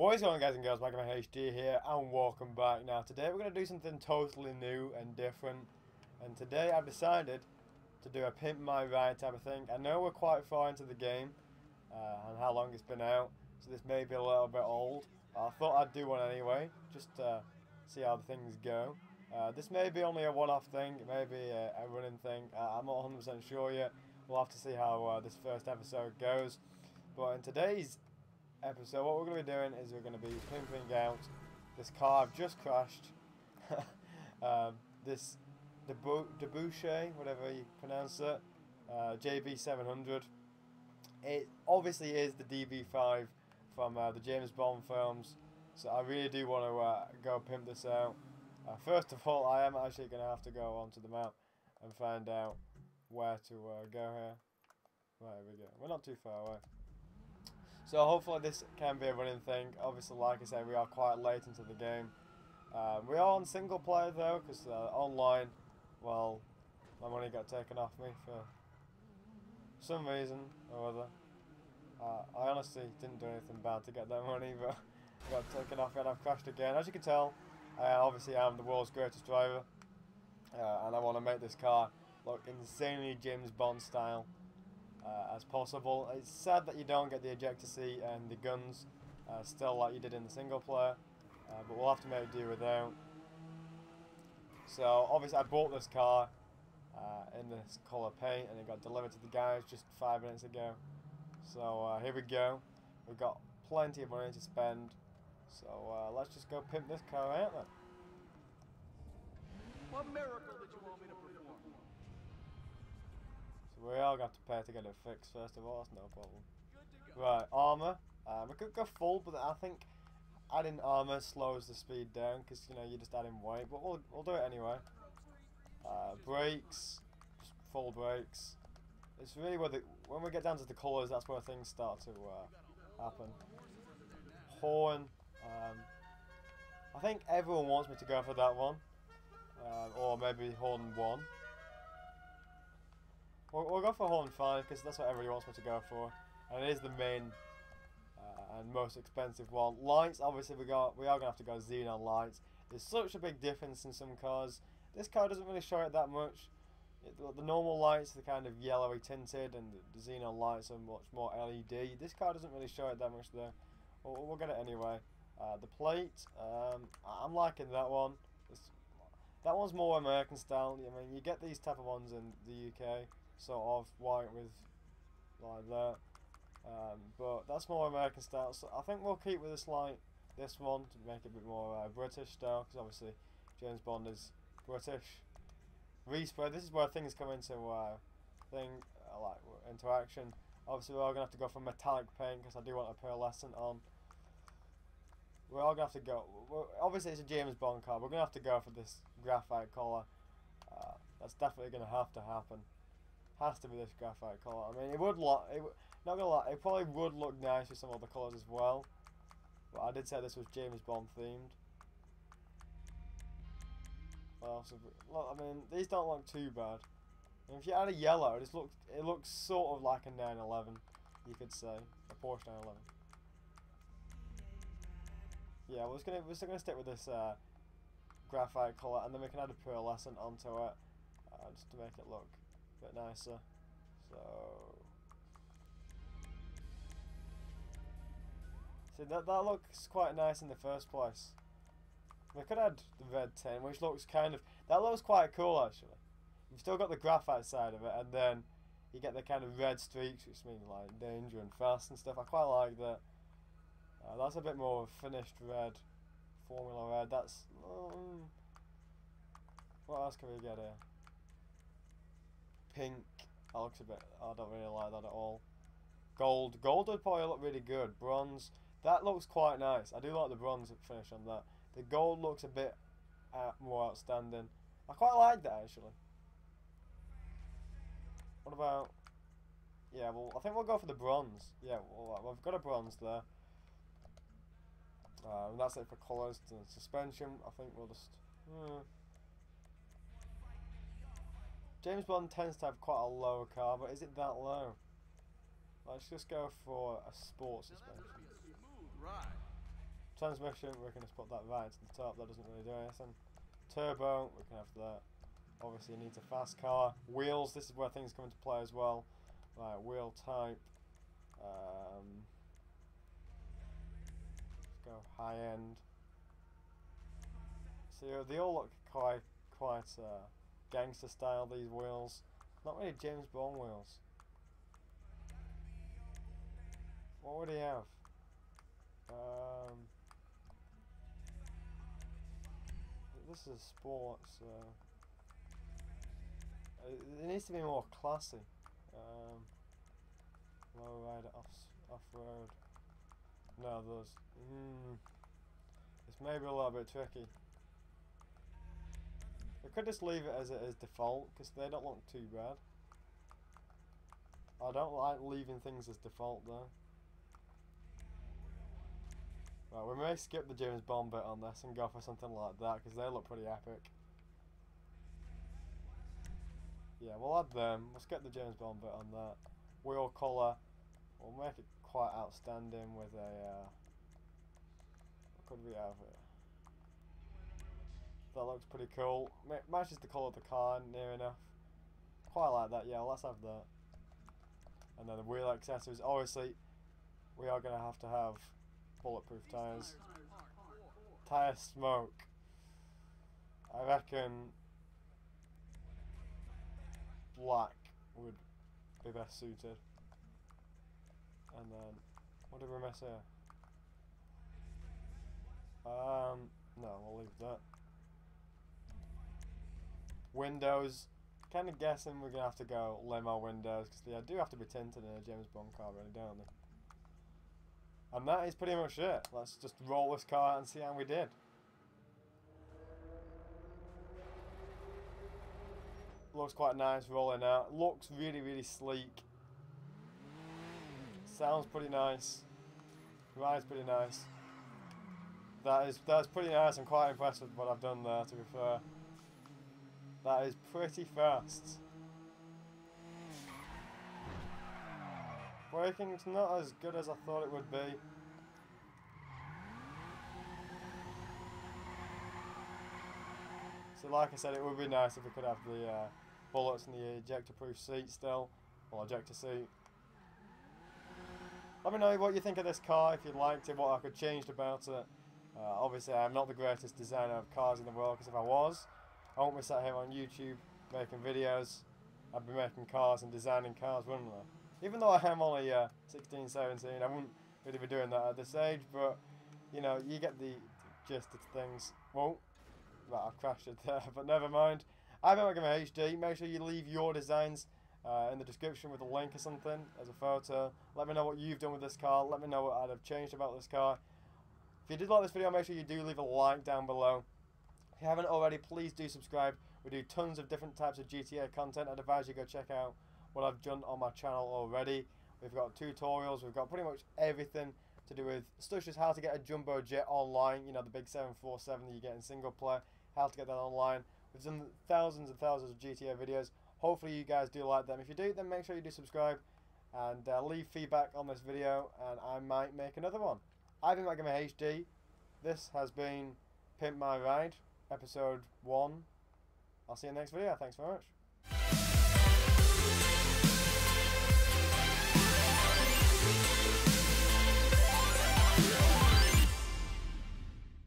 What is going on, guys and girls? Magma HD here and welcome back. Now today we're going to do something totally new and different, and today I've decided to do a pimp my ride type of thing. I know we're quite far into the game and how long it's been out, so this may be a little bit old. I thought I'd do one anyway, just to see how the things go. This may be only a one-off thing, it may be a running thing. I'm not 100% sure yet. We'll have to see how this first episode goes. But in today's episode, what we're going to be doing is we're going to be pimping out this car I've just crashed. This Debewchee, whatever you pronounce it, JB700. It obviously is the DB5 from the James Bond films, so I really do want to go pimp this out. First of all, I am actually going to have to go onto the map and find out where to go here. Right, here we go. We're not too far away. So hopefully this can be a running thing. Obviously, like I said, we are quite late into the game. We are on single player though, because online, well, my money got taken off me for some reason or other. I honestly didn't do anything bad to get that money, but I got taken off and I've crashed again. As you can tell, obviously I'm the world's greatest driver, and I want to make this car look insanely James Bond style as possible. It's sad that you don't get the ejector seat and the guns still like you did in the single player, but we'll have to make do without. So obviously I bought this car in this colour paint and it got delivered to the guys just 5 minutes ago. So here we go. We've got plenty of money to spend, so let's just go pimp this car out then. What miracle did you want me to perform? So we are going to have to pay to get it fixed first of all, that's no problem. Right, armour. We could go full, but I think adding armour slows the speed down because, you know, you're just adding weight, but we'll do it anyway. Brakes, just full brakes. It's really when we get down to the colours, that's where things start to happen. Horn. I think everyone wants me to go for that one, or maybe horn 1. We'll go for horn 5 because that's what everybody wants me to go for, and it is the main and most expensive one. Lights, obviously we are gonna have to go xenon lights. There's such a big difference in some cars. This car doesn't really show it that much. The normal lights are kind of yellowy tinted, and the xenon lights are much more LED. This car doesn't really show it that much though. We'll get it anyway. The plate, I'm liking that one. That one's more American style. I mean, you get these type of ones in the UK, sort of white with like that. But that's more American style. So I think we'll keep with this one to make it a bit more British style, because obviously James Bond is British. Respray. This is where things come into interaction. Obviously, we're all gonna have to go for metallic paint because I do want a pearlescent on. We're all gonna have to go. Obviously, it's a James Bond car. We're gonna have to go for this graphite colour. That's definitely gonna have to happen. Has to be this graphite colour. I mean, it would look. Not gonna lie, it probably would look nice with some other colours as well. But I did say this was James Bond themed. I mean, these don't look too bad. And if you add a yellow, it looks sort of like a 911, you could say, a Porsche 911. Yeah, we're still gonna stick with this graphite colour, and then we can add a pearlescent onto it, just to make it look a bit nicer. So, see, that looks quite nice in the first place. We could add the red tint, which looks that looks quite cool actually. You've still got the graphite side of it, and then you get the kind of red streaks, which mean like danger and fast and stuff. I quite like that. That's a bit more of a finished red, formula red. That's what else can we get here? Pink. That looks a bit. I don't really like that at all. Gold. Gold would probably look really good. Bronze. That looks quite nice. I do like the bronze finish on that. The gold looks a bit more outstanding. I quite like that actually. What about? Yeah, well, I think we'll go for the bronze. Yeah, well, we've got a bronze there. And that's it for colours. The suspension, I think we'll just. James Bond tends to have quite a low car, but is it that low? Let's just go for a sport suspension. Transmission, we can just put that right to the top, that doesn't really do anything. Turbo, we can have that. Obviously it needs a fast car. Wheels, this is where things come into play as well. Right, wheel type. Let's go high end. See, they all look quite gangster style, these wheels. Not really James Bond wheels. What would he have? This is a sport, so it needs to be more classy. Low rider, off road. No, those. It's maybe a little bit tricky. We could just leave it as it is default, because they don't look too bad. I don't like leaving things as default though. Right, we may skip the James Bond bit on this and go for something like that, because they look pretty epic. Yeah, we'll add them. We'll skip the James Bond bit on that. Wheel colour, we'll make it quite outstanding with a... what could we have here? That looks pretty cool. Matches the colour of the car near enough. Quite like that, yeah, let's have that. And then the wheel accessories. Obviously, we are going to have bulletproof tyres. Tyre smoke. I reckon black would be best suited. And then, what did we miss here? No, we'll leave that. Windows. Kind of guessing we're going to have to go limo windows, because they do have to be tinted in a James Bond car, really, don't they? And that is pretty much it. Let's just roll this car out and see how we did. Looks quite nice rolling out. Looks really, really sleek. Sounds pretty nice. Rides pretty nice. That's pretty nice. I'm quite impressed with what I've done there, to be fair. That is pretty fast. Braking's not as good as I thought it would be. So like I said, it would be nice if we could have the bullets and the ejector-proof seat still, or ejector seat. Let me know what you think of this car, if you liked it, what I could change about it. Obviously I'm not the greatest designer of cars in the world, because if I was, I won't be sat here on YouTube making videos. I'd be making cars and designing cars, wouldn't I? Even though I am only 16, 17, I wouldn't really be doing that at this age, but, you know, you get the gist of things. Whoa, right, I've crashed it there, but never mind. I'm Debewchee HD. Make sure you leave your designs in the description with a link or something as a photo. Let me know what you've done with this car. Let me know what I'd have changed about this car. If you did like this video, make sure you do leave a like down below. If you haven't already, please do subscribe. We do tons of different types of GTA content. I'd advise you go check out what I've done on my channel already. We've got tutorials, we've got pretty much everything to do with such as how to get a jumbo jet online, you know, the big 747 that you get in single player, how to get that online. We've done thousands and thousands of GTA videos. Hopefully you guys do like them. If you do, then make sure you do subscribe and leave feedback on this video, and I might make another one. I've been Debewchee HD. This has been Pimp My Ride, episode 1. I'll see you in the next video. Thanks very much.